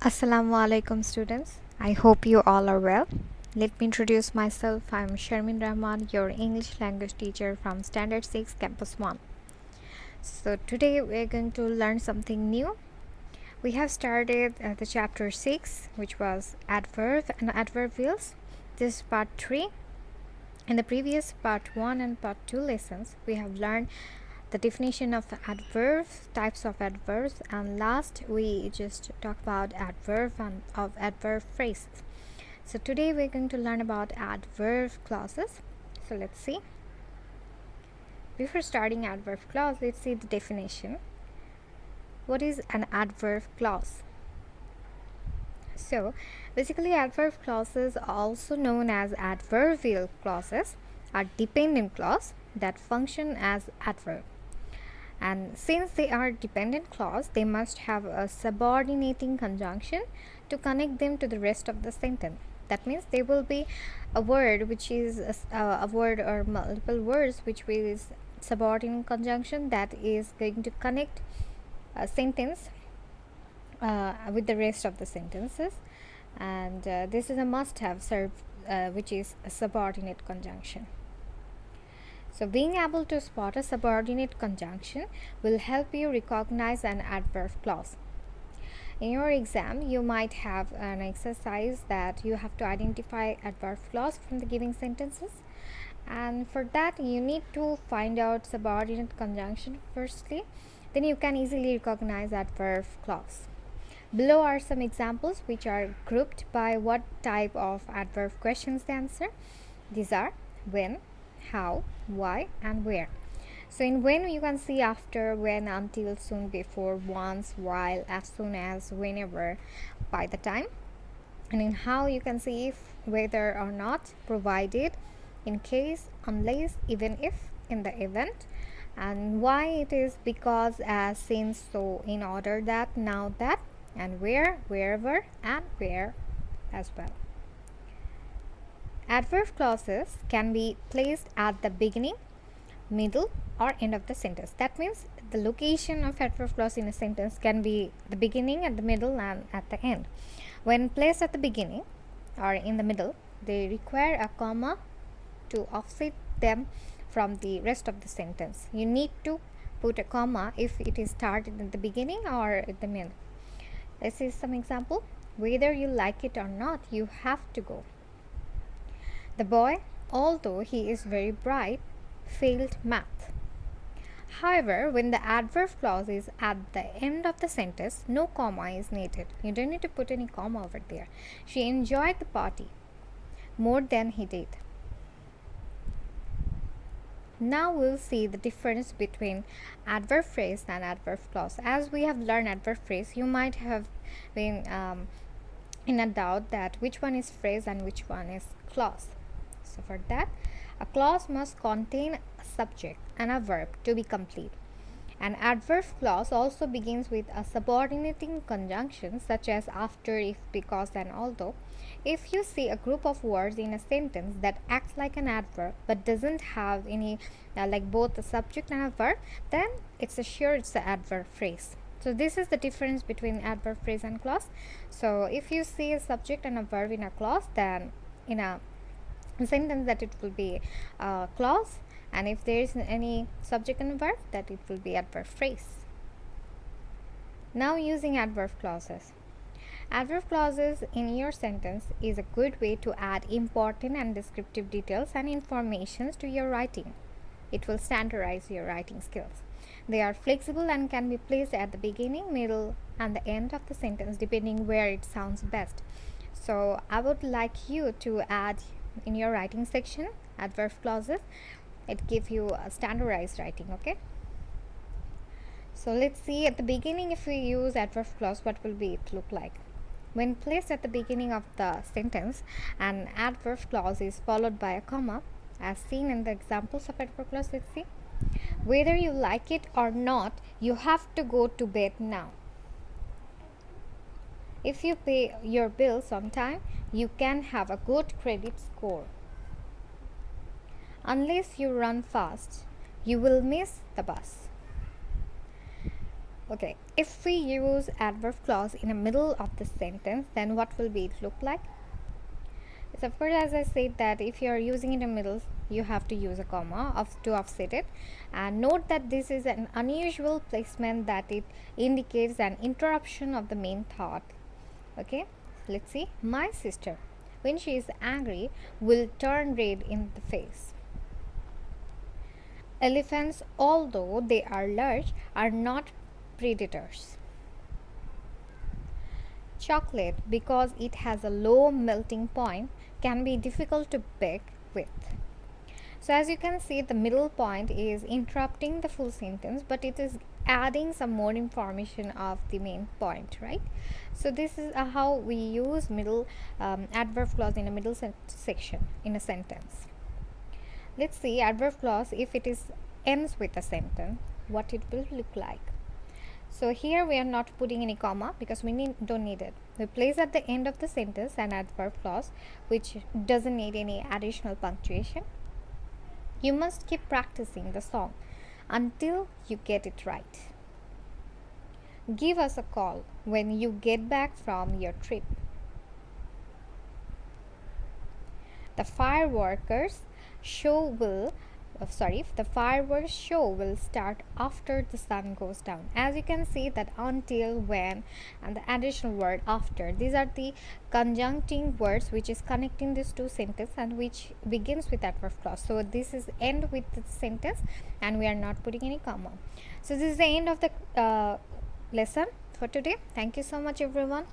Assalamu alaikum students. I hope you all are well. Let me introduce myself. I'm Sharmin Rahman, your English language teacher from Standard 6 Campus 1. So today we're going to learn something new. We have started the chapter 6, which was adverb and adverbials. This is part 3. In the previous part 1 and part 2 lessons, we have learned the definition of adverbs, types of adverbs, and last we just talked about adverb and of adverb phrases. So today we're going to learn about adverb clauses. So let's see. Before starting adverb clause, let's see the definition. What is an adverb clause? So basically adverb clauses, also known as adverbial clauses, are dependent clause that function as adverb. And since they are dependent clause, they must have a subordinating conjunction to connect them to the rest of the sentence. That means there will be a word which is a word or multiple words which is subordinate conjunction that is going to connect a sentence with the rest of the sentences, and this is a must-have which is a subordinate conjunction. So being able to spot a subordinate conjunction will help you recognize an adverb clause. In your exam, you might have an exercise that you have to identify adverb clause from the given sentences. And for that, you need to find out subordinate conjunction firstly. Then you can easily recognize adverb clause. Below are some examples which are grouped by what type of adverb questions they answer. These are when, how, why, and where. So in when, you can see after, when, until, soon, before, once, while, as soon as, whenever, by the time. And in how, you can see if, whether or not, provided, in case, unless, even if, in the event. And why, it is because, as, since, so, in order that, now that. And where, wherever, and where as well. Adverb clauses can be placed at the beginning, middle, or end of the sentence. That means the location of adverb clause in a sentence can be the beginning, at the middle, and at the end. When placed at the beginning or in the middle, they require a comma to offset them from the rest of the sentence. You need to put a comma if it is started at the beginning or at the middle. Let's see some example. Whether you like it or not, you have to go. The boy, although he is very bright, failed math. However, when the adverb clause is at the end of the sentence, no comma is needed. You don't need to put any comma over there. She enjoyed the party more than he did. Now we'll see the difference between adverb phrase and adverb clause. As we have learned adverb phrase, you might have been in a doubt that which one is phrase and which one is clause. So for that, a clause must contain a subject and a verb to be complete. An adverb clause also begins with a subordinating conjunction such as after, if, because, and although. If you see a group of words in a sentence that acts like an adverb but doesn't have any like both a subject and a verb, then it's an adverb phrase. So this is the difference between adverb phrase and clause. So if you see a subject and a verb in a clause, then in a sentence that it will be a clause, and if there is any subject and verb, that it will be adverb phrase. Now using adverb clauses. Adverb clauses in your sentence is a good way to add important and descriptive details and informations to your writing. It will standardize your writing skills. They are flexible and can be placed at the beginning, middle, and the end of the sentence depending where it sounds best. So I would like you to add in your writing section adverb clauses. It gives you a standardized writing. Okay, so let's see at the beginning, if we use adverb clause, what will be it look like. When placed at the beginning of the sentence, an adverb clause is followed by a comma, as seen in the examples of adverb clause. Let's see. Whether you like it or not, you have to go to bed now. If you pay your bills on time, you can have a good credit score. Unless you run fast, you will miss the bus. Okay, If we use adverb clause in the middle of the sentence, then what will be it look like? So of course, as I said, that if you are using in the middle, you have to use a comma to offset it. And note that this is an unusual placement, that it indicates an interruption of the main thought. Okay, let's see. My sister, when she is angry, will turn red in the face. Elephants, although they are large, are not predators. Chocolate, because it has a low melting point, can be difficult to bake with. So as you can see, the middle point is interrupting the full sentence, but it is adding some more information of the main point, right? So this is how we use middle adverb clause in a middle section in a sentence. Let's see adverb clause if it is ends with a sentence, what it will look like. So here we are not putting any comma because we don't need it. We place at the end of the sentence an adverb clause which doesn't need any additional punctuation. You must keep practicing the song until you get it right. Give us a call when you get back from your trip. The fireworks show will start after the sun goes down. As you can see, that until, when, and the additional word after, these are the conjuncting words which is connecting these two sentences and which begins with adverb clause. So this is end with the sentence and we are not putting any comma. So this is the end of the lesson for today. Thank you so much, everyone.